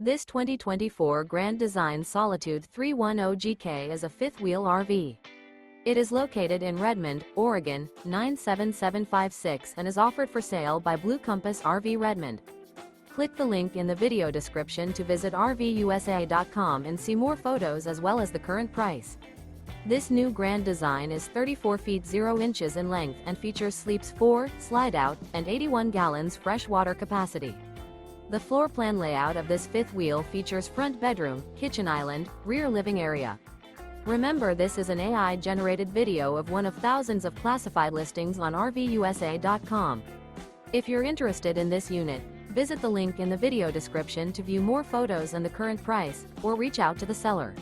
This 2024 Grand Design Solitude 310GK is a fifth-wheel RV. It is located in Redmond, Oregon, 97756 and is offered for sale by Blue Compass RV Redmond. Click the link in the video description to visit RVUSA.com and see more photos as well as the current price. This new Grand Design is 34 feet 0 inches in length and features sleeps 4, Slideout, and 81 gallons fresh water capacity. The floor plan layout of this fifth wheel features front bedroom, kitchen island, rear living area. Remember, this is an AI-generated video of one of thousands of classified listings on RVUSA.com. If you're interested in this unit, visit the link in the video description to view more photos and the current price, or reach out to the seller.